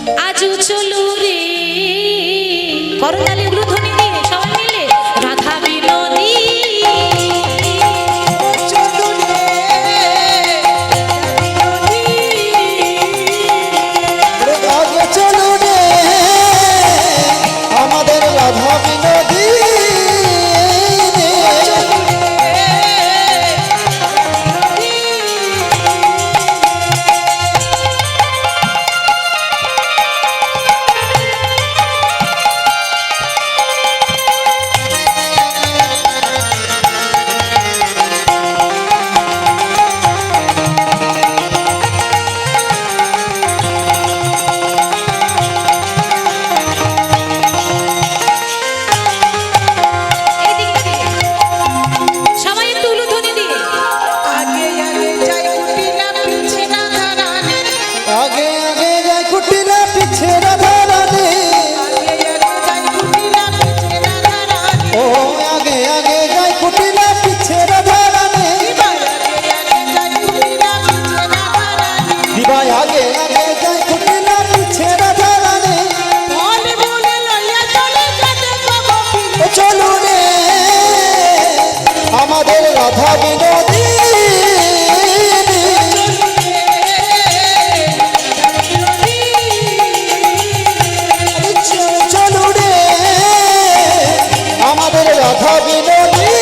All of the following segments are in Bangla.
আজু চলো রে করতালি গুলো ধ্বনি দিয়ে সবাই মিলে রাধা বিনোদী আমাদের রাধা বিনোদী আমাদের রাধা বিনোদী চলো রে আমাদের রাধা বিনোদী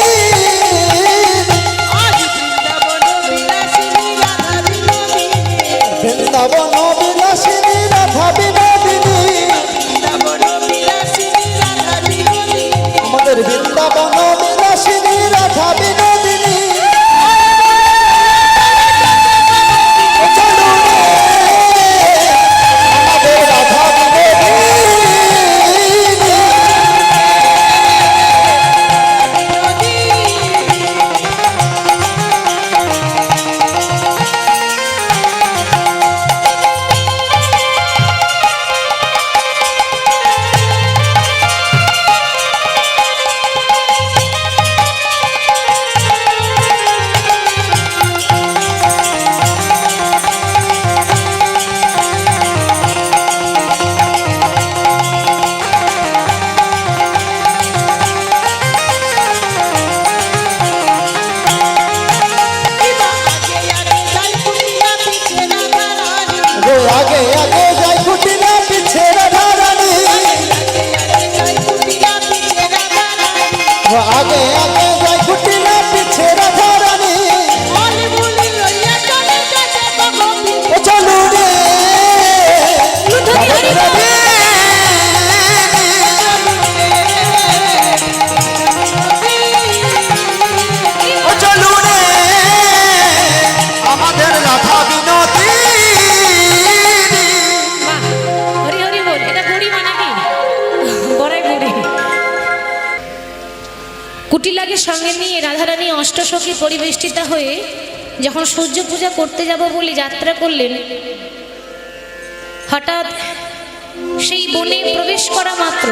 বৃন্দাবন বিলাসিনী রাধা বিনোদিনী আমাদের বৃন্দাবন বিলাসিনী রাধা বিনোদিনী চলো আমাদের রাধা বিনোদিনী आगे आगे जाए कुटिला पीछे राधा रानी वो आगे आगे जाए कुटिला पीछे राधा रानी ओ चलो रे ओ चलो रे আমাদের রাধা বিনোদী কুটিলাকে সঙ্গে নিয়ে রাধারানী অষ্টসখী পরিবেষ্টিতা হয়ে যখন সূর্য পূজা করতে যাব বলে যাত্রা করলেন, হঠাৎ সেই বনে প্রবেশ করা মাত্র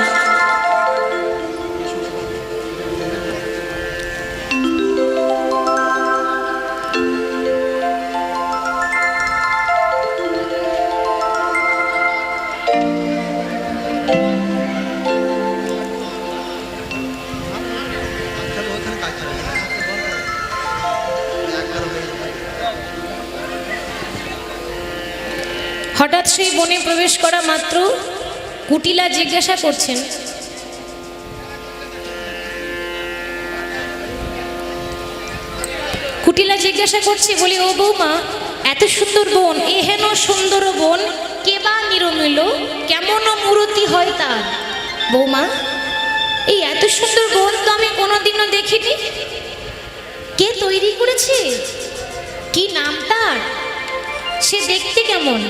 হঠাৎ সেই বনে প্রবেশ করা মাত্র কুটিলা জিজ্ঞাসা করছেন, কুটিলা জিজ্ঞাসা করছে বলি, ও বৌমা, এত সুন্দর বন, এহেন সুন্দর বন কেবা নিরমিল, কেমন মূরতি হয় তার? বৌমা, এই এত সুন্দর বন তো আমি কোনোদিনও দেখিনি। কে তৈরি করেছে? কি নাম তার? সে দেখতে কেমন?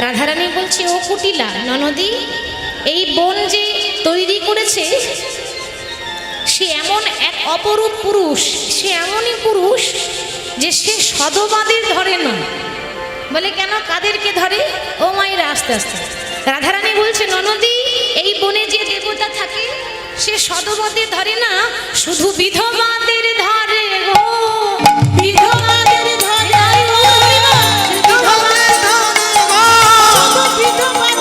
রাধারানী বলছে, ও কুটিলা ননদী, এই বন যে তৈরি করেছে সে এমন এক অপরূপ পুরুষ, সে এমনই পুরুষ যে সে সদবাদের ধরে না। বলে কেন, কাদেরকে ধরে? ও মায়েরা আস্তে আস্তে। রাধারানী বলছে, ননদী, এই বনে যে দেবতা থাকে সে সদবাদের ধরে না, শুধু বিধবাদের ধরে গো, বিধবাদের ধরে গো, বিধবাদের ধরে গো, বিধবাদের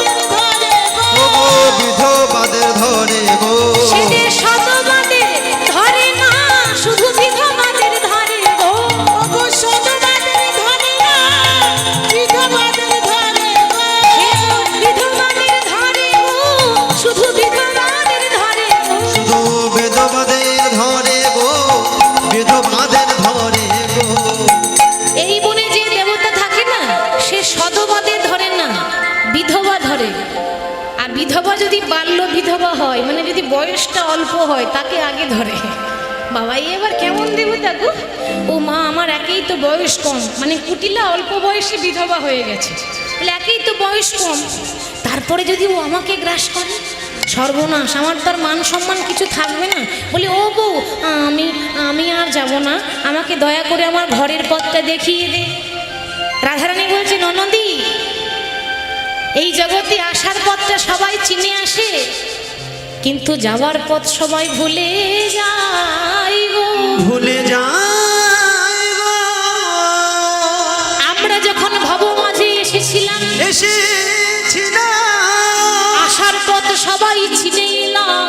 বিধবা যদি বাল্য বিধবা হয়, মানে যদি বয়সটা অল্প হয়, তাকে আগে ধরে। বাবা এবার কেমন দেবো তাকে? ও মা, আমার একেই তো বয়স কম, মানে কুটিলা অল্প বয়সে বিধবা হয়ে গেছে, তাহলে একেই তো বয়স কম, তারপরে যদি ও আমাকে গ্রাস করে, সর্বনাশ, আমার তার মান সম্মান কিছু থাকবে না। বলি ও বউ, আমি আর যাব না, আমাকে দয়া করে আমার ঘরের পথটা দেখিয়ে দে। রাধারানী বলছে, ননদি, এই জগতে আসার পথটা সবাই চিনে আসে, কিন্তু যাওয়ার পথ সবাই ভুলে যায় গো, ভুলে যায় গো। আমরা যখন ভব মাঝে এসেছিলাম, আসার পথ সবাই চিনে এলাম,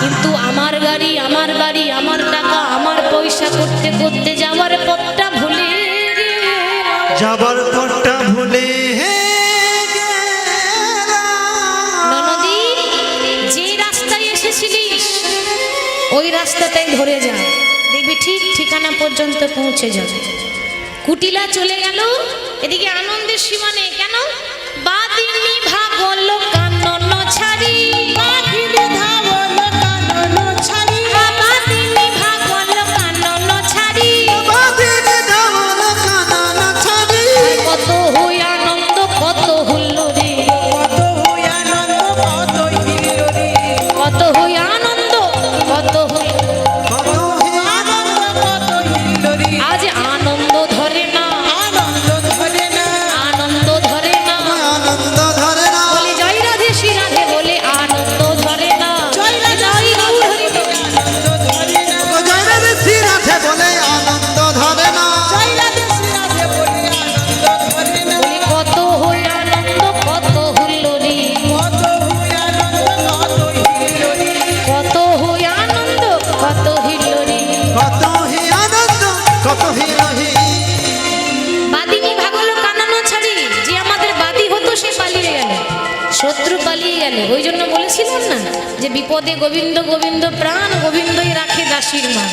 কিন্তু আমার গাড়ি, আমার বাড়ি, আমার টাকা, আমার পয়সা করতে করতে যাওয়ার পথটা ভুলে গেলাম। যাবার পথটা ভুলে ননদি, যে রাস্তায় এসেছিলিস ওই রাস্তাটাই ধরে যা, দেখবি ঠিক ঠিকানা পর্যন্ত পৌঁছে যাবে। কুটিলা চলে গেল, এদিকে আনন্দের সীমা নেই। কেন? বাদিনী ভাগল কানন ছাড়ি, বাদিনী ভাগল কানন ছাড়ি, কত হই আনন্দ, কত হুল্লোড়ে, কত হই আনন্দ, কত হই, আজ আনন্দ ধরে না, আনন্দ ধরে না, বলে জয় রাধে শ্রী রাধে, বলে আনন্দ ধরে না, জয় গৌর হরি বল। বলে আনন্দ ধরে না, বলে কত হই আনন্দ, কত হুল্লোড়ে, কত হই আনন্দ, কত হিল্লোড়ে। কত হি আনন্দ, কত হি রহি। বাদিনী ভাগল কানানো ছাড়ি, যে আমাদের বাদী হতো সে পালিয়ে গেল, শত্রু পালিয়ে গেল। ওই জন্য বলেছিলাম না যে বিপদে গোবিন্দ গোবিন্দ প্রাণ, গোবিন্দই রাখে দাসীর মান।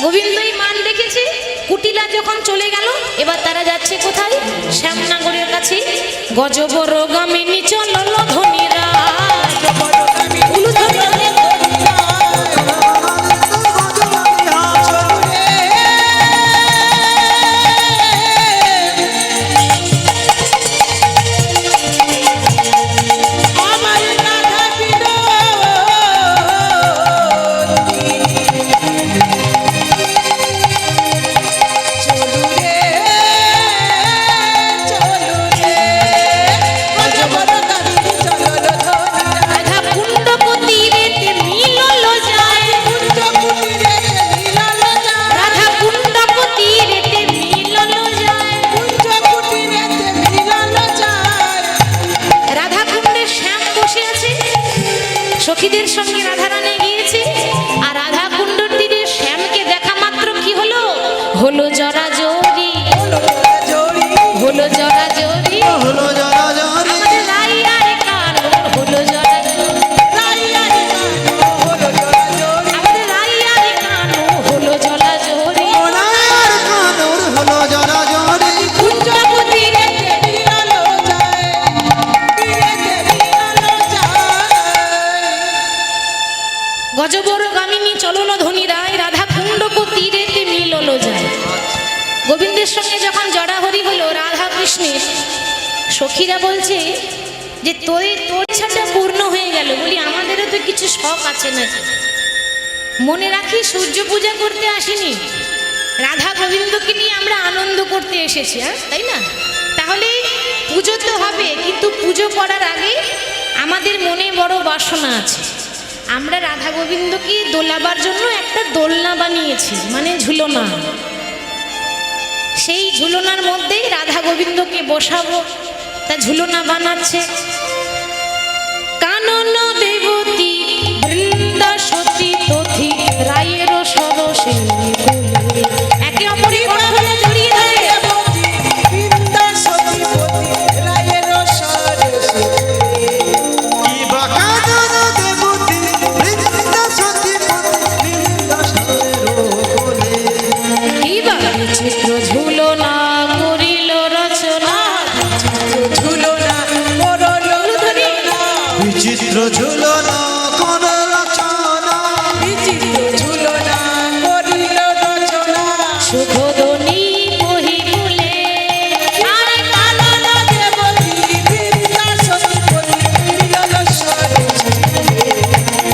গোবিন্দই মান রেখেছে। কুটিলা যখন চলে গেল, এবার তারা যাচ্ছে কোথায়? শ্যামনগরের কাছে। গজবর গামিনী চলল ধনীরা, উলুধ্বনি হলে সখীদের সঙ্গে রাধারানী গিয়েছে, আর রাধা কুণ্ডর তীরে শ্যামকে দেখা মাত্র কি হলো? হলো জরাজরি, হলো জরাজরি, হলো জরাজরি, আমাদের রাইয়ার কানন হলো জরাজরি, আমাদের রাইয়ার কানন হলো জরাজরি, ওনার কানুর হলো জরাজরি। কুঞ্জবতীরে গজবর গামিনী চলল ধনী রায়, রাধা কুণ্ডক তীরেতে মিলল যায়। গোবিন্দের সঙ্গে যখন জড়াহরি হলো রাধা কৃষ্ণের, সখীরা বলছে যে তোর ইচ্ছাটা পূর্ণ হয়ে গেল। বলি আমাদেরও তো কিছু শখ আছে নাকি? মনে রাখি সূর্য পূজা করতে আসিনি, রাধা গোবিন্দকে নিয়ে আমরা আনন্দ করতে এসেছি, তাই না? তাহলে পুজো তো হবে, কিন্তু পুজো করার আগে আমাদের মনে বড় বাসনা আছে। আমরা রাধা গোবিন্দকে দোলাবার জন্য একটা দোলনা বানিয়েছি, মানে ঝুলনা। সেই ঝুলনার মধ্যেই রাধা গোবিন্দকে বসাবো, তা ঝুলনা বানাচ্ছে। কানন দেবতী বৃন্দা সতী তথি রায়ের সরসে একে অপরের কণ্ঠে জড়িয়ে ধরে চিত্র ঝুলনা করিল রচনা, ঝুলনা করল বিচিত্র ঝুলনো কোন রচনা বিচিত্র ঝুলনা করিল রচনা সুখদনী বহিবুলে আরে কানন দেবতী বিদ্যা সতীপতি মিলন সরস্বতী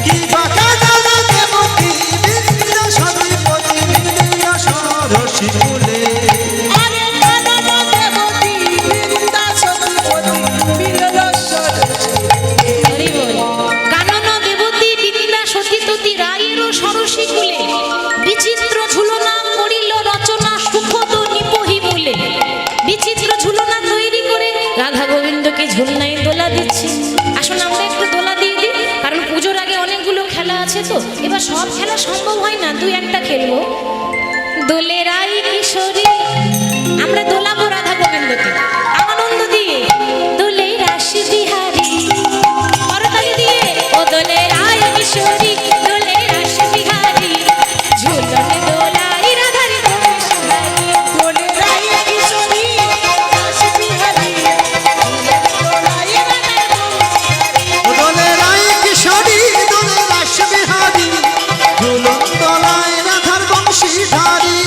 কি বাঁকা দাদা দেবকী বিদ্যা সতীপতি বিদ্যা সরসী ফুলে আরে কানন দেবতী বিদ্যা সতীপতি মিলন সরস্বতী হরি বল। কানন দেবতী বিদ্যা সতীততি রায়েরও সরসী কুলে বিচিত্র ঝুলনা করিল রচনা সুখদ নিপহি মূলে। বিচিত্র ঝুলনা তৈরি করে রাধা গোবিন্দকে ঝুলনায় দোলা দিচ্ছে। আসুন আমরা একটু দোলা দিয়ে দিই, কারণ পুজোর আগে অনেকগুলো খেলা আছে, তো এবার সব খেলা সম্ভব হয় না, দুই একটা খেলবো। দোলে রাই কিশোরী, আমরা দোলাবো রাধা গোবিন্দকে আনন্দ দিয়ে। দোলে রাশি বিহারী, করতালি দিয়ে। ও দোলে রাই কিশোরী, দোলে রাশি বিহারী, ঝুলনে দোলাই রাধার বংশধারী। দোলে রাই কিশোরী রাস বিহারী দোলাই রাধার বংশধারী দোলে রাই কিশোরী দোলে রাস বিহারী ঝুলন তলায় রাধার বংশীধারী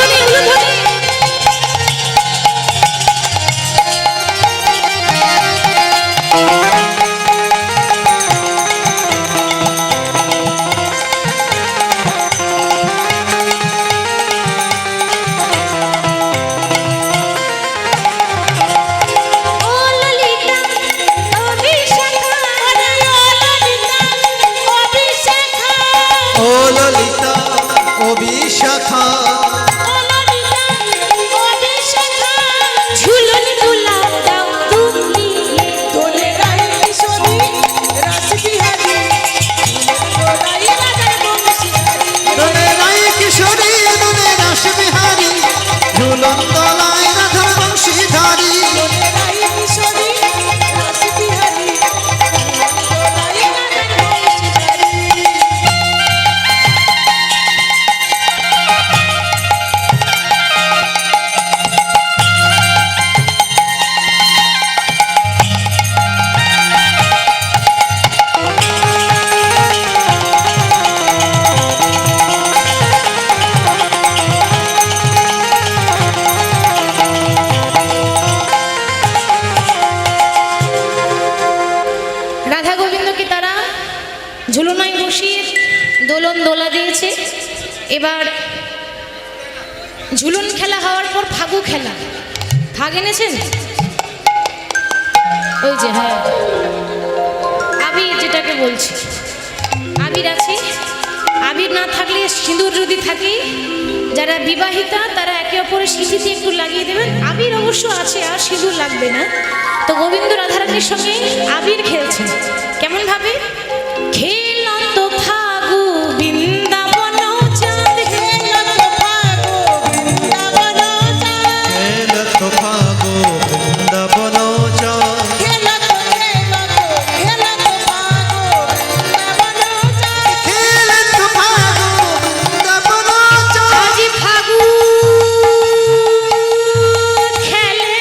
উলুধ্বনি, উলুধ্বনি। ও ললিতা, ও বিশাখা, ও ললিতা, ও বিশাখা, ও ললিতা ও বিশাখা ও ললিতা, ও বিশাখা, ঝুলনি দুলাও দাও দুলিয়ে। দোলে রাই কিশোরী রাস বিহারী দোলাই রাধার বংশধারী দোলে রাই কিশোরী দোলে রাস বিহারী ঝুলন তলায় রাধার বংশীধারী দোলে রাই কিশোরী রাস বিহারী দোলাই রাধার বংশধারী রাধা গোবিন্দকে তারা ঝুলনায় বসিয়ে দোলন দোলা দিয়েছে। এবার ঝুলন খেলা হওয়ার পর ফাগু খেলা। ফাগ এনেছেন? ওই যে, হ্যাঁ, আবির যেটাকে বলছি, আবির আছে। আবির না থাকলে সিঁদুর যদি থাকে, যারা বিবাহিতা তারা একে অপরের সিঁথিতে একটু লাগিয়ে দেবেন। আবির অবশ্য আছে, আর সিঁদুর লাগবে না। তো গোবিন্দ রাধারানীর সঙ্গে আবির খেলছেন। কেমন ভাবে? খেলন্ত ফাগু বৃন্দাবন চাঁদ, খেলন্ত ফাগু বৃন্দাবন চাঁদ খেলত ফাগো বৃন্দাবন চাঁদ খেলন্ত ফাগু বৃন্দাবন চাঁদ খেলত ফাগো বৃন্দাবন চাঁদ আজি ফাগু খেলে।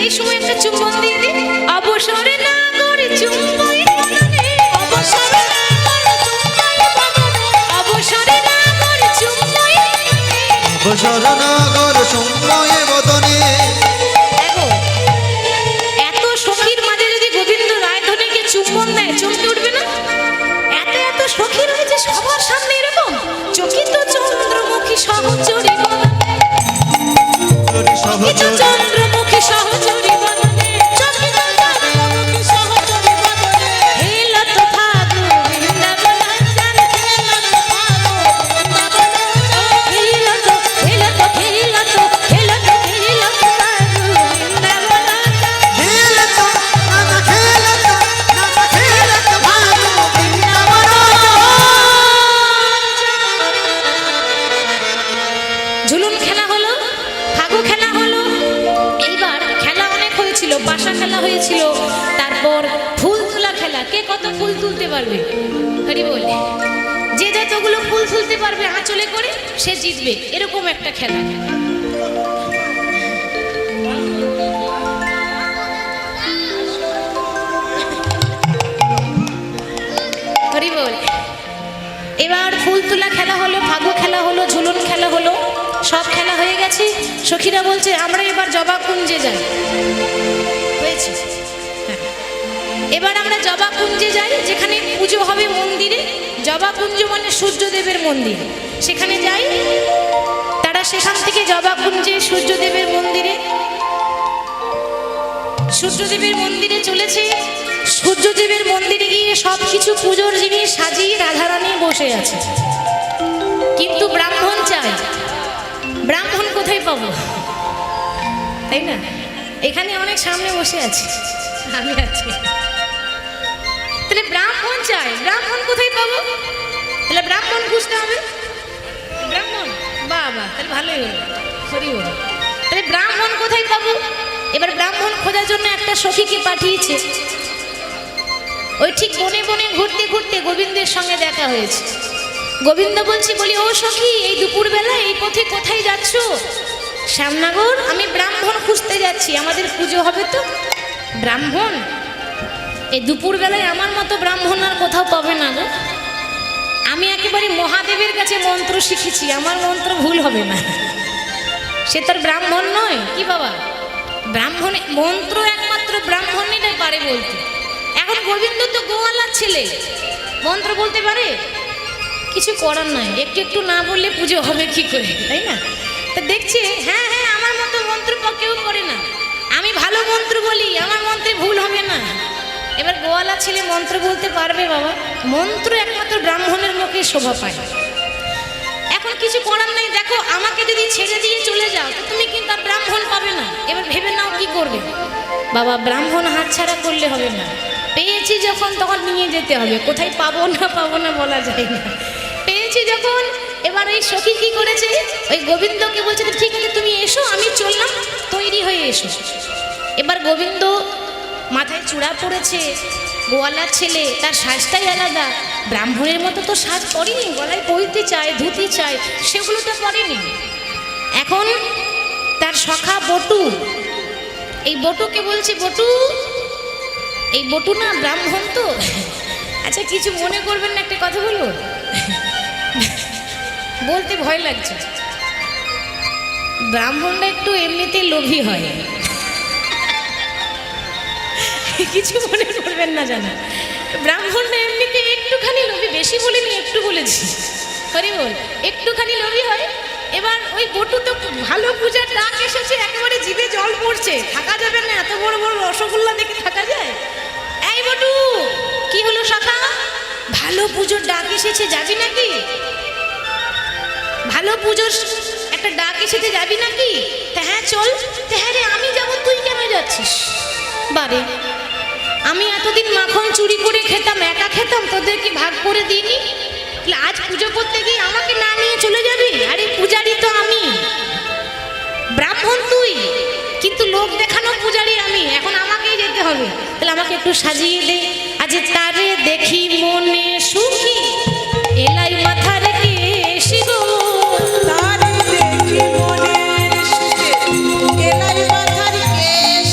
এই সময় একটা চুম্বন দিয়ে দি। অবসরে না করে চুম্বই বদনে, অবসরে না করে চুম্বই বদনে, অবসরে না করে চুম্বই বদনে। অবসরনগর সময়ে বদনে। দেখো, এত সখীর মাঝে যদি গোবিন্দ রায়ধনীকে চুম্বন দেয় চমকে উঠবে না? এত এত সখী রয়েছে সবার সামনে এরকম চকিত চন্দ্রমুখী সহচরী বদনে, চকিত চন্দ্রমুখী সহচরী বদনে, চকিত চন্দ্রমুখী সহচরী বদনে, হেলত ফাগু বৃন্দাবন যান, হেলত ফাগু বৃন্দাবন যান, হেলত হেলত হেলত হেলত হেলত ফাগু বৃন্দাবন যান। খেলত নানা খেলত নানা খেলত ভালো বৃন্দাবন। ঝুলুন খেলা হলো, ফাগু খেলা হলো, এইবার খেলা অনেক হয়েছিল, পাশা খেলা হয়েছিল, তারপর ফুল তোলা খেলা। কে কত ফুল তুলতে পারবে? হরি বল। যে যতগুলো ফুল তুলতে পারবে আঁচলে করে সে জিতবে, এরকম একটা খেলা। হরি বল। এবার ফুল তোলা খেলা হলো, ফাগু খেলা হলো, ঝুলন খেলা হলো, সব খেলা হয়ে গেছে। সখীরা বলছে আমরা এবার জবা কুঞ্জে যাই। হয়েছে? হ্যাঁ। এবার আমরা জবা কুঞ্জে যাই, যেখানে পুজো হবে মন্দিরে। জবা কুঞ্জ মানে সূর্যদেবের মন্দির, সেখানে যাই। তারা সেখান থেকে জবা কুঞ্জে সূর্যদেবের মন্দিরে, সূর্যদেবের মন্দিরে চলেছে। সূর্যদেবের মন্দিরে গিয়ে সব কিছু পুজোর জিনিস সাজিয়ে রাধারানী বসে আছে, কিন্তু ব্রাহ্মণ চাই। ব্রাহ্মণ কোথায় পাবো? তাই না? এখানে অনেক সামনে বসে আছে, আমি আছি। তাহলে ব্রাহ্মণ চাই, ব্রাহ্মণ কোথায় পাবো? তাহলে ব্রাহ্মণ খুঁজতে হবে। ব্রাহ্মণ বাবা, তাহলে ভালোই হলো, হরি বল। তাহলে ব্রাহ্মণ কোথায় পাবো? এবার ব্রাহ্মণ খোঁজার জন্য একটা সখীকে পাঠিয়েছে। ওই ঠিক বনে বনে ঘুরতে ঘুরতে গোবিন্দের সঙ্গে দেখা হয়েছে। গোবিন্দ বলছি, বলি ও সখী, এই দুপুরবেলা এই পথে কোথায় যাচ্ছ? শ্যামনগর, আমি ব্রাহ্মণ খুঁজতে যাচ্ছি, আমাদের পুজো হবে তো। ব্রাহ্মণ? এই দুপুরবেলায় আমার মতো ব্রাহ্মণ আর কোথাও পাবে না গো। আমি একেবারে মহাদেবের কাছে মন্ত্র শিখেছি, আমার মন্ত্র ভুল হবে না। সে তার ব্রাহ্মণ নয় কি বাবা? ব্রাহ্মণ মন্ত্র একমাত্র ব্রাহ্মণেরাই পারে বলতে। এখন গোবিন্দ তো গোয়ালার ছেলে, মন্ত্র বলতে পারে? কিছু করার নাই, একটু একটু না বললে পুজো হবে কি করে, তাই না? তা দেখছি হ্যাঁ হ্যাঁ আমার মতো মন্ত্র কেউ করে না, আমি ভালো মন্ত্র বলি, আমার মন্ত্রে ভুল হবে না। এবার গোয়ালা ছেলে মন্ত্র বলতে পারবে বাবা? মন্ত্র একমাত্র ব্রাহ্মণের মুখে শোভা পায়। এখন কিছু করার নাই, দেখো আমাকে যদি ছেড়ে দিয়ে চলে যাও তো তুমি কিন্তু আর ব্রাহ্মণ পাবে না। এবার ভেবে নাও কি করবে বাবা। ব্রাহ্মণ হাতছাড়া করলে হবে না, পেয়েছি যখন তখন নিয়ে যেতে হবে। কোথায় পাবো না বলা যায় না। পেয়েছি যখন, এবার ওই সখী কি করেছে, ওই গোবিন্দকে বলছে ঠিক আছে তুমি এসো, আমি চললাম, তৈরি হয়ে এসো। এবার গোবিন্দ মাথায় চূড়া পড়েছে, গোয়ালার ছেলে, তার সাজটাই আলাদা। ব্রাহ্মণের মতো তো সাজ করেনি, গলায় পরতে চায়, ধুতি চায়, সেগুলো তো করেনি। এখন তার সখা বটু, এই বটুকে বলছে বটু, এই বটু না ব্রাহ্মণ তো। আচ্ছা কিছু মনে করবেন না, একটা কথা বলবো, বলতে ভয় লাগছে। ব্রাহ্মণরা একটু এমনিতে লোভী হয়, কিছু মনে করবেন না জানা। ব্রাহ্মণরা এমনিতে একটুখানি লোভী, বেশি বলিনি, একটু বলেছি, হরি বল, একটুখানি লোভী হয়। এবার ওই বটু তো ভালো পূজার ডাক এসেছে, একেবারে জিভে জল পড়ছে, থাকা যাবে না, এত বড় বড় রসগোল্লা দেখে থাকা যায়? এই বটু, কি হলো সখা? ভালো পুজোর ডাক এসেছে, যাবি নাকি? ভালো পুজোর একটা ডাক এসেছে, যাবি নাকি? হ্যাঁ চল। হ্যাঁ রে আমি যাব, তুই কেন যাচ্ছিস? বারে, আমি এতদিন মাখন চুরি করে খেতাম, একা খেতাম, তোদেরকে ভাগ করে দিইনি, আজ পুজো করতে গিয়ে আমাকে না নিয়ে চলে যাবি? আরে পূজারি তো আমি, ব্রাহ্মণ তুই, কিন্তু লোক দেখানো পূজারি আমি, এখন আমাকেই যেতে হবে। তাহলে আমাকে একটু সাজিয়ে দে। আজ তারে দেখি মনে সুখী, এলাই মাথা রেখে শিগো, তারে দেখি মনে সুখে, এলাই মাথার কেশ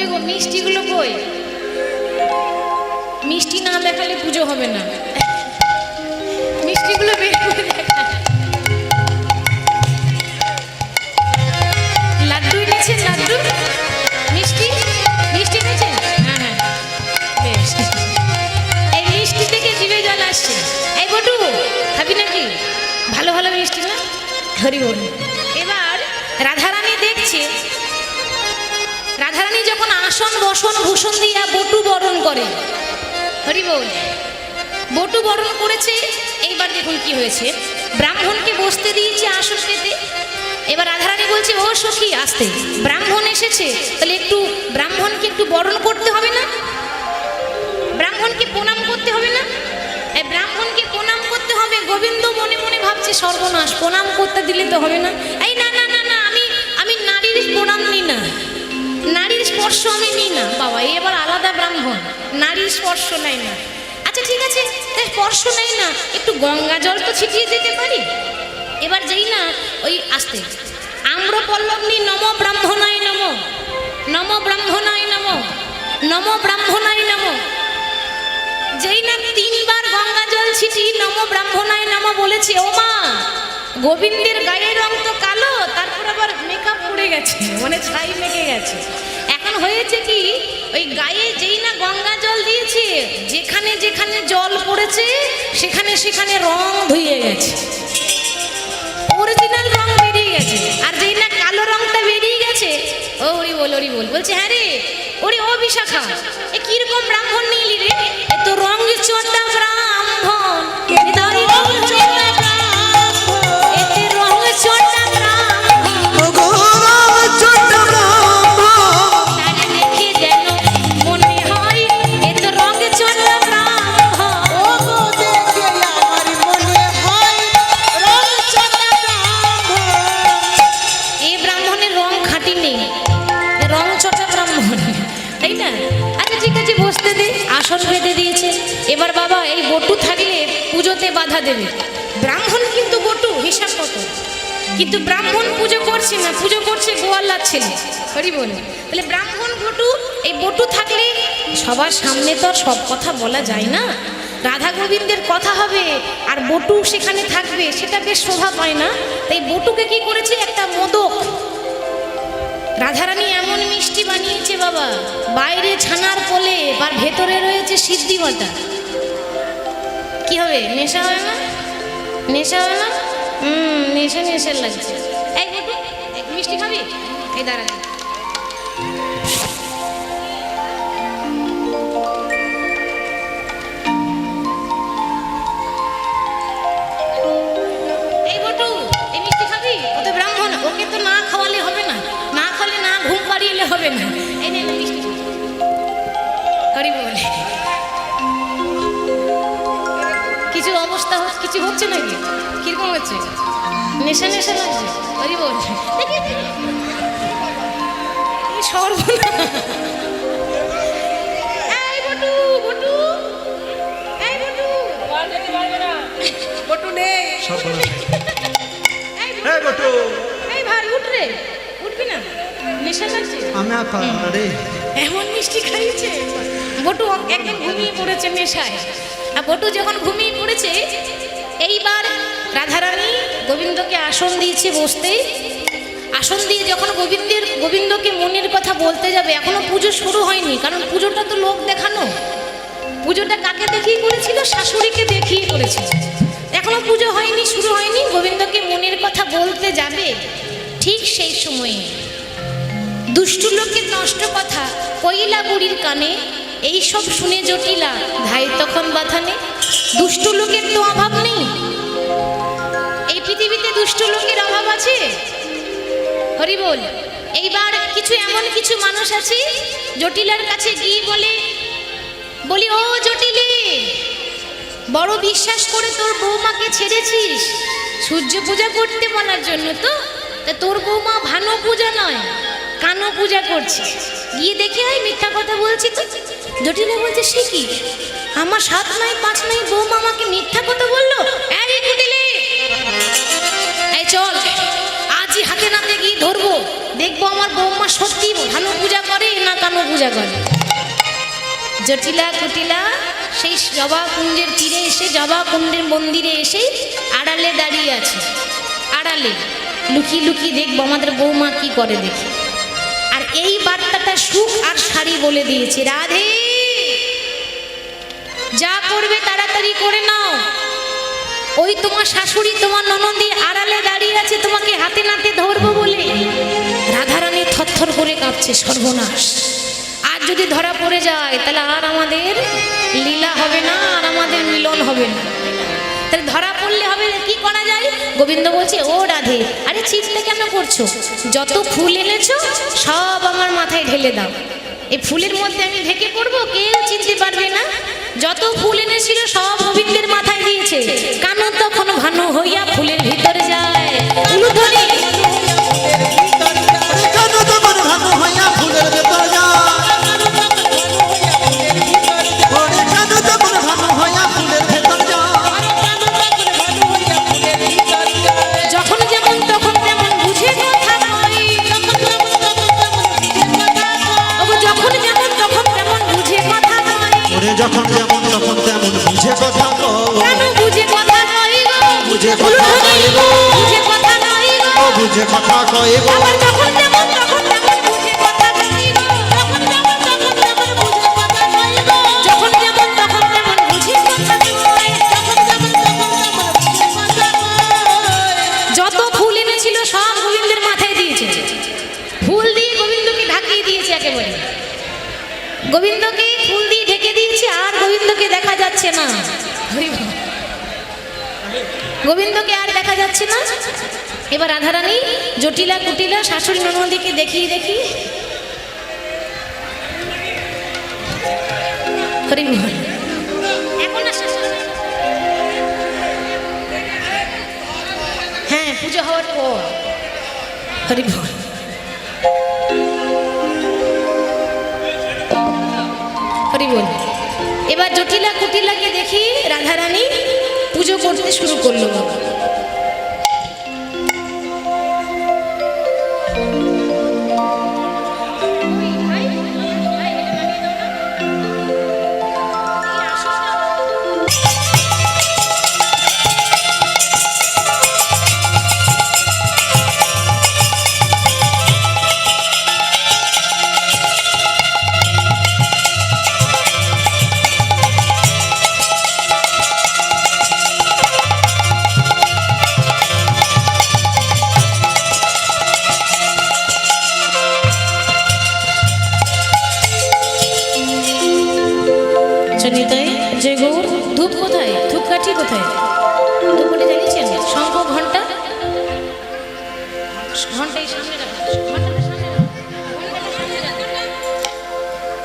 কই গো মিষ্টিগুলো কই? মিষ্টি না দেখালে পুজো হবে না। মিষ্টিগুলো বের করে দেখা। লাড্ডু এনেছেন? লাড্ডু মিষ্টি মিষ্টি এনেছেন? হ্যাঁ হ্যাঁ বেশ। এই মিষ্টি থেকে জিভে জল আসছে। এই বটু খাবি নাকি? ভালো ভালো মিষ্টি না? হরি বল। এবার রাধারানী দেখছে, রাধারানী যখন আসন বসন ভূষণ দিয়া বটু বরণ করে, হরি বল, বটু বরণ করেছে। এইবার দেখুন কি হয়েছে, ব্রাহ্মণকে বসতে দিয়েছে আসন পেতে। এবার রাধারানী বলছে, ও সখী আসতে, ব্রাহ্মণ এসেছে, তাহলে একটু ব্রাহ্মণকে একটু বরণ করতে হবে না? ব্রাহ্মণকে প্রণাম করতে হবে না? এই ব্রাহ্মণকে প্রণাম করতে হবে। গোবিন্দ মনে মনে ভাবছে, সর্বনাশ, প্রণাম করতে দিলে তো হবে না। এই না না না না, আমি নারীর প্রণাম নিই না, নারীর স্পর্শ আমি নিই না। বাবা এবার আলাদা ব্রাহ্মণ, নারীর স্পর্শ নেয় না। আচ্ছা ঠিক আছে, স্পর্শ নেই না, একটু গঙ্গা জল তো ছিটিয়ে দিতে পারি। এবার যেই না ওই আসতে আম্র পল্লব নি, নম ব্রাহ্মণায় নম, নম ব্রাহ্মণায় নম, নম ব্রাহ্মণায় নম। যেই না তিনবার গঙ্গা জল ছিটি নম ব্রাহ্মণায় নম বলেছে, ও মা, গোবিন্দের গায়ের রং তো কালো, তারপর আবার মেকআপ পড়ে গেছে, মানে ছাই লেগে গেছে। এখন হয়েছে কি, ওই গায়ে যেই না গঙ্গা জল দিয়েছে, যেখানে যেখানে জল পড়েছে সেখানে সেখানে রং ধুয়ে গেছে, অরিজিনাল রং বেরিয়ে গেছে। আর যেই না কালো রংটা বেরিয়ে গেছে, ও হরি বল হরি বল, বলছে হ্যাঁ রে, ওরে ও বিশাখা, এ কিরকম ব্রাহ্মণ নিলি রে? এ তো রং চোটা ব্রাহ্মণ, তাই রং চোটা ব্রাহ্মণ, এতে রং চোটা ব্রাহ্মণ, তারে দেখে যেন মনে হয় এ তো রং চোটা ব্রাহ্মণ। এই ব্রাহ্মণের রং খাঁটি নেই, রং চটা ব্রাহ্মণ, তাই না? আচ্ছা ঠিক আছে, বসতে দে, আসন বেঁধে দিয়েছে। এবার বাবা এই বটু থাকলে পুজোতে বাধা দেবে। ব্রাহ্মণ কিন্তু বটু, হিসাব কত, কিন্তু ব্রাহ্মণ পুজো করছে না, পুজো করছে গোয়াল্লার ছেলে, হরি বল। তাহলে ব্রাহ্মণ বটু, এই বটু থাকলে সবার সামনে তো আর সব কথা বলা যায় না, রাধা গোবিন্দের কথা হবে আর বটু সেখানে থাকবে, সেটা বেশ শোভা পায় না। তাই বটুকে কি করেছে, একটা মোদক, রাধারানী এমন মিষ্টি বানিয়েছে বাবা, বাইরে ছানার কোলে আর ভেতরে রয়েছে সিদ্ধি বাটা। কি হবে, নেশা হয় না? নেশা হয় না? নেশা নেশা লাগছে। এই বটু, এক মিষ্টি খাবি? এই দাঁড়া, এই বটু, এই মিষ্টি খাবি? ও তো ব্রাহ্মণ, ওকে তো না খাওয়ালে হবে না, না খাওয়ালে না ঘুম পাড়িয়ে হবে না। এই নে মিষ্টি, হরি বল। কিছু অবস্থা কিছু হচ্ছে নাকি? কিরকম হচ্ছে? নেশা নেশা লাগছে, হরি বল। এই সর্বনাশ। এই বটু, বটু, এই বটু, বটু নেই। এই বটু, এই ভাই উঠ রে, উঠবি না? নেশা লাগছে। আমি রে এমন মিষ্টি খাইছে বটু, একদম ঘুমিয়ে পড়েছে নেশায়। আর বটু যখন ঘুমিয়ে পড়েছে, এইবার রাধারানী গোবিন্দকে আসন দিয়েছে বসতে। আসন দিয়ে যখন গোবিন্দকে মনের কথা বলতে যাবে, এখনো পুজো শুরু হয়নি, কারণ পুজোটা তো লোক দেখানো। পুজোটা কাকে দেখিয়ে করেছিল? শাশুড়িকে দেখিয়ে করেছিল। এখনো পুজো হয়নি, শুরু হয়নি, গোবিন্দকে মনের কথা বলতে যাবে। ঠিক সেই সময়ে দুষ্টু লোকের নষ্ট কথা কইলা বুড়ির কানে, এই সব শুনে জটিলা ধাই তখন বাথানে। দুষ্ট লোকের তো অভাব নেই, এই পৃথিবীতে দুষ্ট লোকের অভাব আছে, হরি বল। এইবার কিছু এমন কিছু মানুষ আছে, জটিলার কাছে গিয়ে বলি ও জটিলে, বড় বিশ্বাস করে তোর বৌমাকে ছেড়েছিস সূর্য পূজা করতে বলার জন্য, তো তা তোর বৌমা ভানো পূজা নয়, কানো পূজা করছে, গিয়ে দেখে হয় মিথ্যা কথা বলছি তো। জটিলা বলছে, সে কি, আমার 7 নাই 5 নাই বৌমা আমাকে মিথ্যা কথা বললো। এই জটিলে, এই চল আজই হাতে নাতে গিয়ে ধরবো, দেখবো আমার বৌমা সত্যি ভানু পূজা করে না কানু পূজা করে। জটিলা কুটিলা সেই জবা কুঞ্জের তীরে এসে, জবা কুণ্ডের মন্দিরে এসে আড়ালে দাঁড়িয়ে আছে। আড়ালে লুকিয়ে লুকিয়ে দেখবো আমাদের বৌমা কি করে দেখি। আর এই বার্তাটা সুখ আর শাড়ি বলে দিয়েছে, রাধে যা করবে তাড়াতাড়ি করে নাও। ওই তোমার শাশুড়ি তোমার ননদি আড়ালে দাঁড়িয়ে আছে তোমাকে হাতে নাতে ধরবো বলে। রাধারানী থরথর করে কাঁপছে, সর্বনাশ, আর যদি ধরা পড়ে যায় তাহলে আর আমাদের লীলা হবে না, আর আমাদের মিলন হবে না। তাহলে ধরা পড়লে হবে, কি করা যায়? গোবিন্দ বলছে, ও রাধে, আরে চিন্তা কেন করছো? যত ফুল এনেছো সব আমার মাথায় ঢেলে দাও। এই ফুলের মধ্যে আমি ঢেকে পড়বো, কেউ চিনতে পারবে না। যত ফুল এনেছিল সব গোবিন্দের মাথায় দিয়েছে। কানু তখন ভানু হইয়া ফুলের ভিতরে যায়। উলুধ্বনি। কেন তখন ভানু হইয়া ফুলের ভেতর যায়? ওরে কেন তখন ভানু হইয়া ফুলের ভেতর যায়? যখন যেমন তখন তেমন বুঝে কথা কই। ওগো যখন যেমন তখন তেমন বুঝে কথা কই। ওরে যখন যেমন তখন তেমন বুঝে কথা কও। কেন বুঝে কথা কই গো? বুঝে কথা কই গো। বুঝে কথা কই গো। ও বুঝে কথা কই গো। আবার যখন যেমন তখন তেমন বুঝে কথা কই গো। যখন যেমন তখন তেমন বুঝে কথা কই গো। যখন যেমন তখন তেমন বুঝে কথা কই। যত ফুল এনেছিল সব গোবিন্দের মাথায় দিয়েছে। ফুল দিয়ে গোবিন্দকে ঢাকিয়ে দিয়েছে একেবারে। গোবিন্দকে ফুল দিয়ে ঢেকে দিয়েছে, আর গোবিন্দকে দেখা যাচ্ছে না। হরি বল। গোবিন্দকে আর দেখা যাচ্ছে না। এবার রাধারানী জটিলা কুটিলা শাশুড়ি ননদিকে দেখিয়ে দেখি, হরি বল। এখন আর শাশুড়ি, হ্যাঁ পুজো হওয়ার পর, হরি বল। হরি বল। এবার জটিলা কুটিলাকে দেখি রাধারানী পুজো করতে শুরু করলো। বাবা জয় গৌর। ধূপ কোথায়? ধূপকাঠি কোথায়? ধূপকাঠি জানিয়েছেন? শঙ্খ ঘন্টা, ঘন্টাই সামনে রাখা, ঘন্টাটা সামনে রাখা, ঘন্টাটা সামনে রাখা।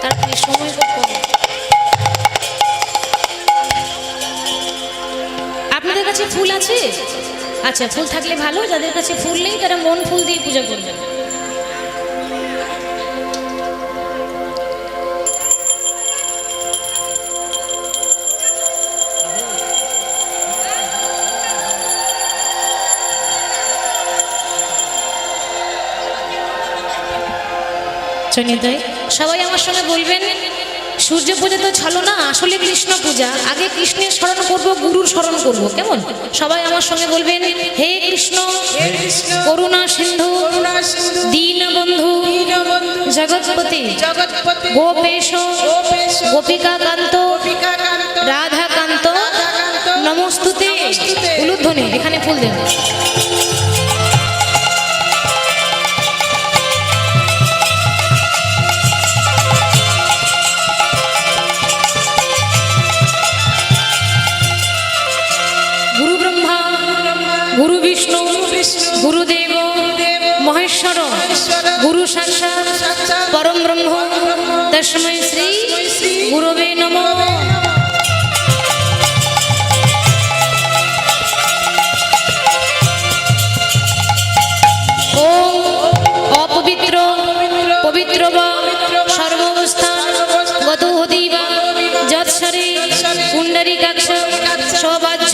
তাড়াতাড়ি সময় খুব কম। আপনাদের কাছে ফুল আছে? আচ্ছা, ফুল থাকলে ভালো। যাদের কাছে ফুল নেই তারা মন ফুল দিয়ে পূজা করবেন। সবাই আমার সঙ্গে বলবেন, সূর্য পূজা তো ছলো না, আসলে কৃষ্ণ পূজা। আগে কৃষ্ণের স্মরণ করব, গুরুর স্মরণ করব, কেমন? সবাই আমার সঙ্গে বলবেন, হে কৃষ্ণ করুণা সিন্ধু দীনবন্ধু জগৎপতি গোপেশ গোপিকা কান্ত রাধাকান্ত নমস্তুতে। উলুধ্বনি। এখানে ফুল দেন। গুরু বিষ্ণু গুরুদেব মহেশ্বর গুরু সাক্ষাৎ পরম ব্রহ্ম তস্मै শ্রী গুরবে নমঃ। ওম অপবিত্র পবিত্র বা সর্বাবস্থা গত হদিবা যৎসরে পুণ্ডরীকাক্ষ সবাহ্য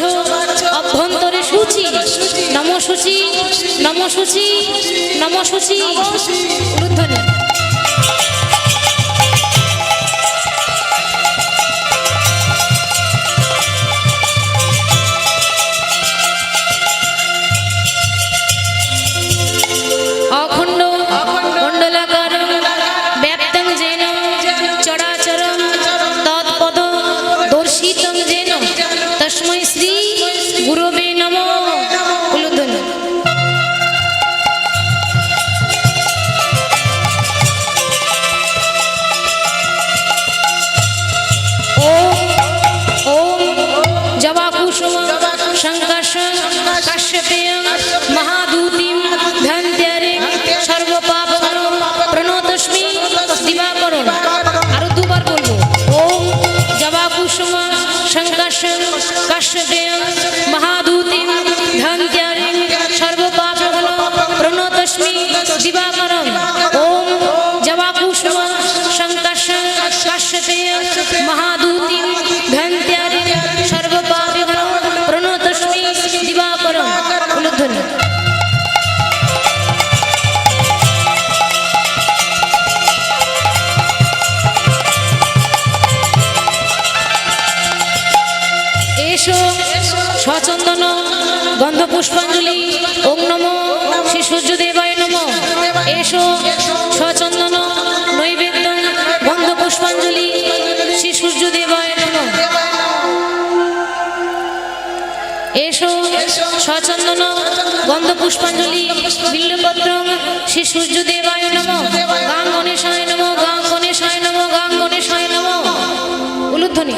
অভ্যন্তরে শুচি নম শুচি নম নমশুচি নমশুচি উলুধ্বনি। অখণ্ড মণ্ডলাকারং ব্যাপ্তং যেন চরাচরং তৎপদ দর্শিতং যেন তস্मै শ্রী গুরবে নমঃ। উলুধ্বনি। জবাকুসুম সংকর্ষং কাশ্যপেয়ং মহাদূতিম ধ্যান্ত্যারে সর্বপাপহরং প্রণতস্মি দিবাকরণ। আরো দুবার বলবো। ওম জবাকুসুম সংকর্ষং কাশ্যপেয়ং মহাদূতিম ধ্যান্ত্যারে সর্বপাপহরং প্রণতস্মি দিবাকরণ। ওম জবাকুসুম সংকর্ষং কাশ্যপেয়ং মহাদূতিম ধ্যান্ত্যারে সর্বপাপহরং প্রণতস্মি দিবাকরণ। উলুধ্বনি। এসো সচন্দন গন্ধ পুষ্পাঞ্জলি ওম নমো শ্রী সূর্যদেবায় নমঃ। এসো সচন্দন নৈবেদ্য গন্ধ পুষ্পাঞ্জলি শ্রী সূর্যদেবায় নমঃ। এসো সচন্দন গন্ধ পুষ্পাঞ্জলি বিল্লপত্র শ্রী সূর্যদেবায় নমঃ। গাং গণেশায় নমঃ গাং গণেশায় নমঃ গাং গণেশায় নমঃ। উলুধ্বনি।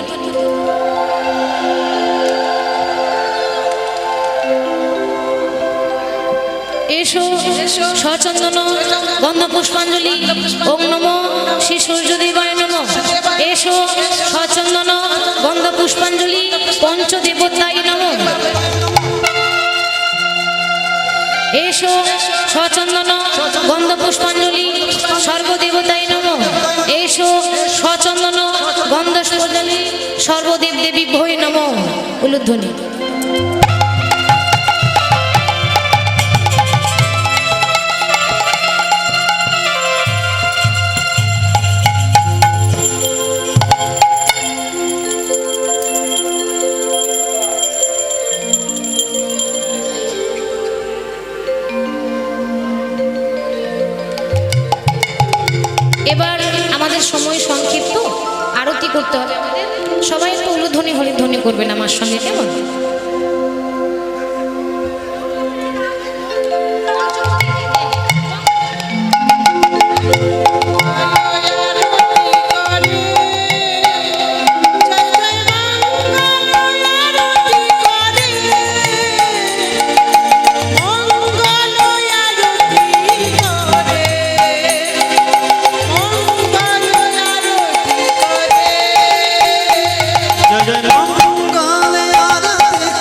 এসো সচন্দন গন্ধ পুষ্পাঞ্জলি ওম নমো শ্রী সূর্যদেবায় নমঃ। এসো সচন্দন গন্ধ পুষ্পাঞ্জলি পঞ্চদেবতায় নমঃ। এসো সচন্দন গন্ধ পুষ্পাঞ্জলি সর্বদেবতায় নমঃ। এসো সচন্দন গন্ধ পুষ্পাঞ্জলি সর্বদেব দেবী ভয় নমঃ। উলুধ্বনি। এবার আমাদের সময় সংক্ষিপ্ত, আরতি করতে হবে আমাদের। সবাই একটু উলুধ্বনি হরিধ্বনি করবেন আমার সঙ্গে, কেমন? মঙ্গলে আরতি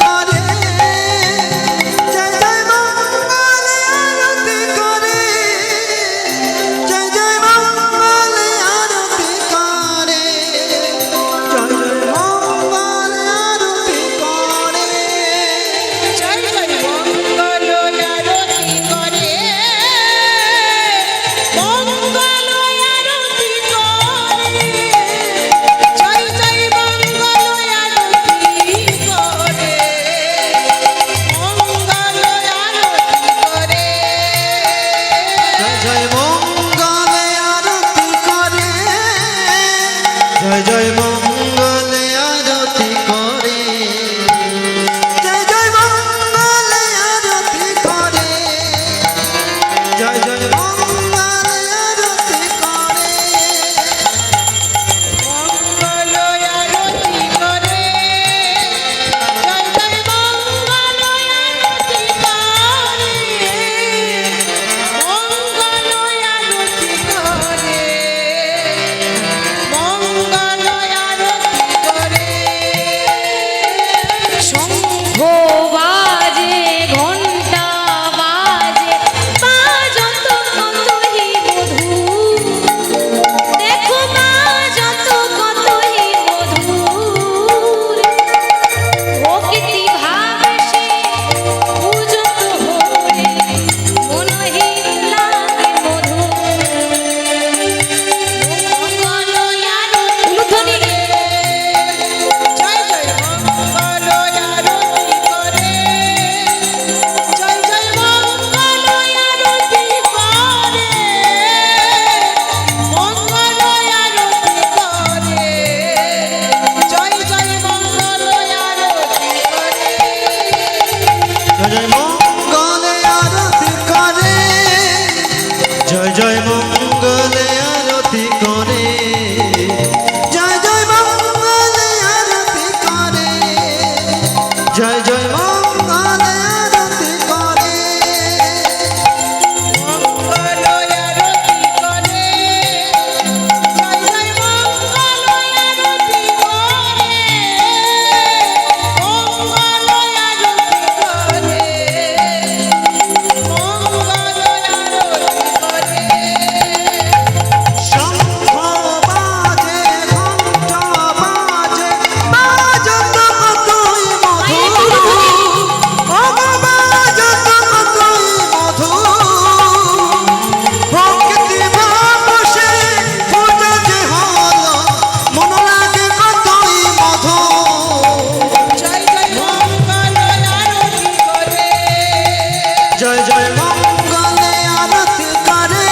জয় মঙ্গলে আরতি করে,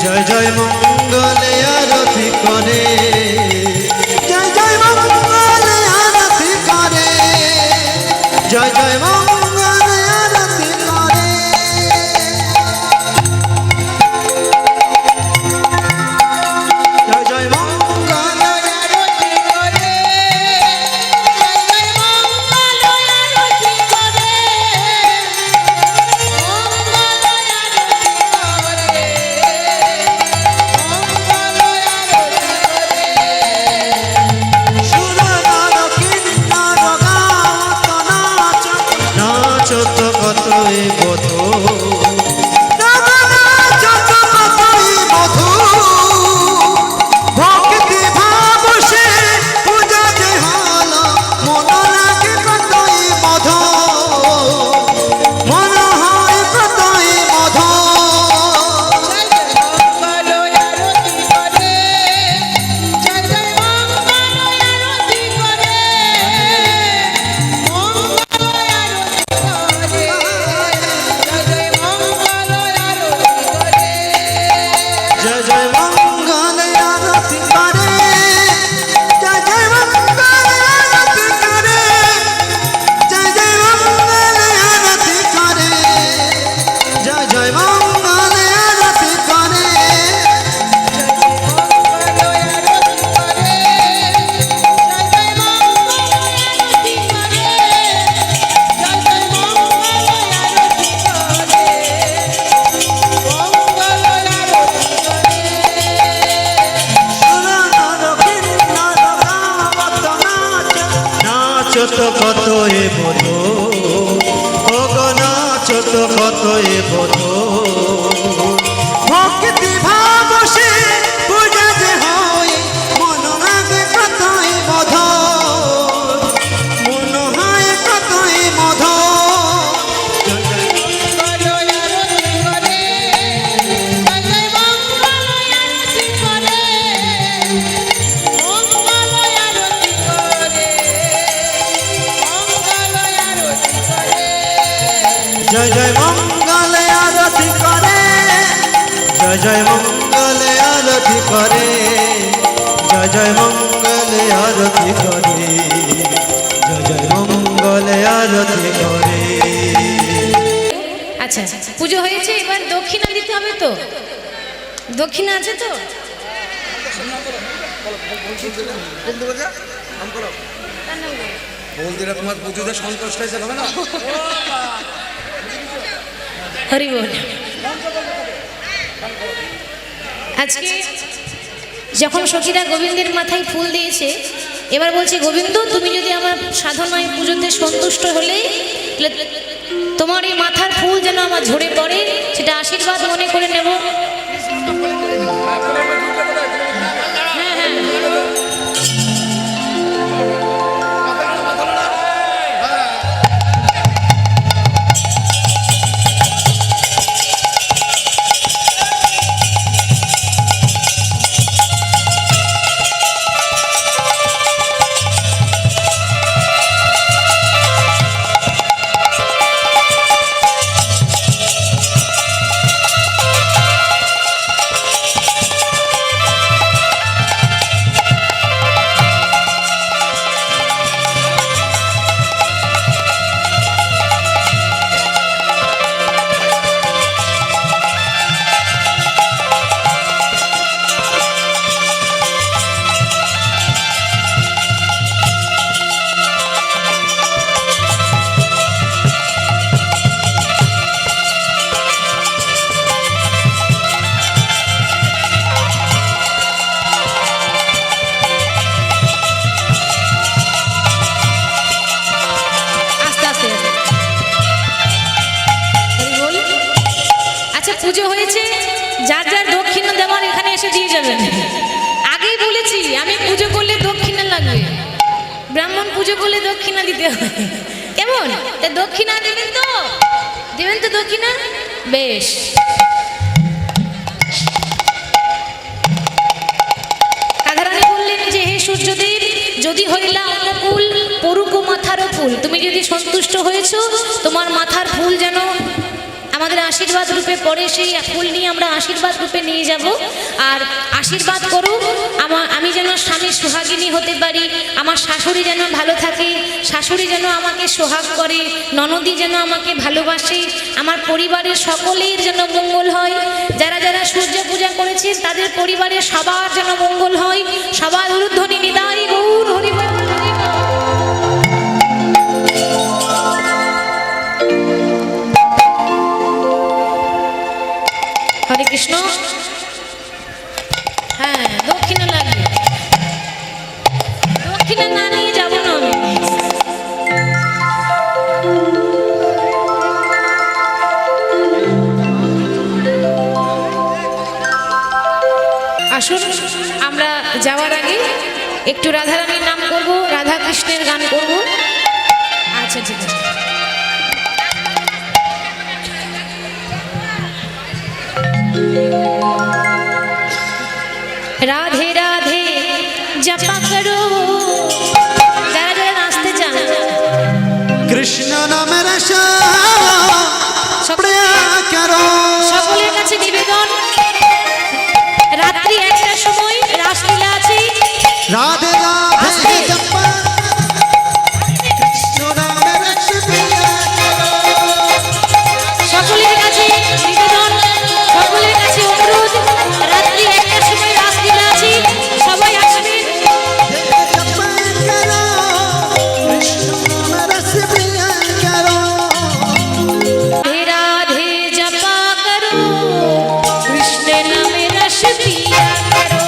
জয় জয় মঙ্গলে আরতি করে, জয় জয় মঙ্গলে আরতি করে, জয় জয় মঙ্গলে আরতি করে। জয় জয় মঙ্গলে আরতি করে, জয় জয় মঙ্গল আরতি করে, মঙ্গল আরতি করে, সুর নর কিন্নর গাওত নাচ, নাচত কতই বধূ, নাচত কতই বধূ, ভক্তি ভাব সে পূজাতে হল, মন লাগে কতই মধু, মন হয় কতই মধু। জয় জয় মঙ্গল আরতি করে, জয় জয় মঙ্গল আরতি করে, মঙ্গল আরতি করে, জয় জয় মঙ্গল আরতি করে। জয় জয় মঙ্গলে আরতি করে, জয় জয় মঙ্গলে আরতি করে, জয় জয় মঙ্গলে আরতি করে, জয় জয় মঙ্গলে আরতি করে। সুর নর কিন্নর গাওত নাচ, নাচত কতই বধূ, ওগো নাচত কতই বধূ, ভক্তি ভাব সে পূজাতে হয়, মন লাগে কতই মধু, মন হয় কতই মধু। জয় জয় মঙ্গলে আরতি করে, জয় জয় মঙ্গলে আরতি করে, জয় জয় মঙ্গলে আরতি করে, জয় জয় মঙ্গলে আরতি করে। আচ্ছা পুজো হয়েছে, এবার দক্ষিণা দিতে হবে তো, দক্ষিণা আছে তো? বলদিরা তোমার পুজোতে সন্তুষ্ট হয়েছে হবে না? হরি বল। আজকে যখন সখীরা গোবিন্দের মাথায় ফুল দিয়েছে, এবার বলছে গোবিন্দ তুমি যদি আমার সাধনায় পুজোতে সন্তুষ্ট হলে তোমার এই মাথার ফুল যেন আমার ঝরে পড়ে, সেটা আশীর্বাদ মনে করে নেব। হ্যাঁ হ্যাঁ পুজো হয়েছে, যার যার দক্ষিণা দেওয়ার এখানে এসে দিয়ে যাবেন। আগেই বলেছি আমি পুজো করলে দক্ষিণা লাগবে, ব্রাহ্মণ পুজো করলে দক্ষিণা দিতে হবে। কেমন? তা দক্ষিণা দেবেন তো? দেবেন তো দক্ষিণা? বেশ। রাধারানী বললেন যে হে সূর্যদেব, যদি হইলা অনুকূল পড়ুক মাথার ফুল, তুমি যদি সন্তুষ্ট হয়েছো তোমার মাথার ফুল যেন আশীর্বাদ রূপে পরে সেই ফুল নিয়ে আমরা আশীর্বাদ রূপে নিয়ে যাব। আর আশীর্বাদ করুন আমি যেন স্বামী সোহাগিনী হতে পারি, আমার শাশুড়ি যেন ভালো থাকে, শাশুড়ি যেন আমাকে সোহাগ করে, ননদি যেন আমাকে ভালোবাসে, আমার পরিবারের সকলের যেন মঙ্গল হয়। যারা যারা সূর্য পূজা করেছেন তাদের পরিবারের সবার যেন মঙ্গল হয়। সবার উলুধ্বনি নিদাই গৌর হরি বল, হরি বল। হরে কৃষ্ণ। হ্যাঁ, দক্ষিণে লাগবে, দক্ষিণে না নিয়ে যাবো না আমি। আসুন আমরা যাওয়ার আগে একটু রাধারানীর নাম করব, রাধা কৃষ্ণের গান করব। আচ্ছা ঠিক আছে। রাধে রাধে জপা করো, যারা যারা নাচতে চান। কৃষ্ণ নামের করো, সকলের কাছে নিবেদন, রাত্রি 1টার সময় রাসলীলা আছে। রাধে রাধে জপা কৃষ্ণ নামের সকলের কাছে নিবেদন, সকলের কাছে অনুরোধ, রাত্রি 1টার সময় রাসলীলা আছে, সবাই আসবেন। জপা করো, কৃষ্ণ নামের করো। রাধে রাধে জপা করো, কৃষ্ণ নামে রস পিয়া করো।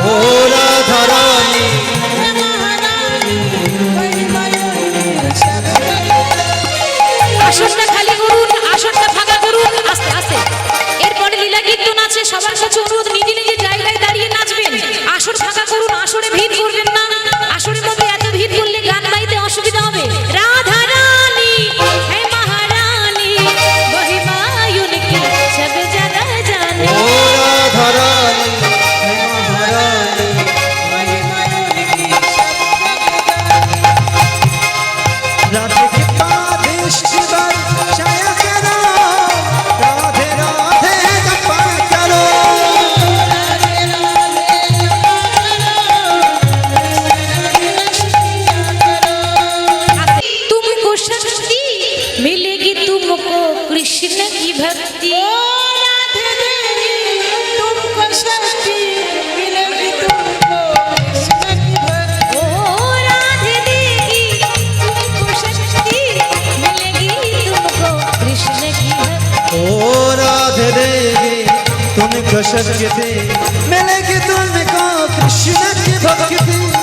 ও রাধা রানী আসনটা খালি করুন, আসনটা ফাঁকা করুন, আস্তে আস্তে। এরপরে লীলা কীর্তন আছে, সবার কাছে অনুরোধ নিজে নিজে জায়গায় দাঁড়িয়ে নাচবেন। আসন ফাঁকা করুন, আসরে ভিড় করবেন না। আসরের মধ্যে এত ভিড় করলে গান গাইতে অসুবিধা হবে। রাধা রানী হে মহারানী, মহিমা উনকি সব জানা জানে। ও রাধা রানী মহারানী রাধে কৃপা দৃষ্টিবার ছায়া করো, রাধে রাধে জপা করো। तुमको शक्ति मिलेगी, तुमको कृष्ण की भक्ति। ओ राधे देगी तुमको शक्ति, मिलेगी तुमको कृष्ण की भक्ति। ओ राधे देवी तुमको शक्ति मिलेगी, तुमको कृष्ण की भक्ति।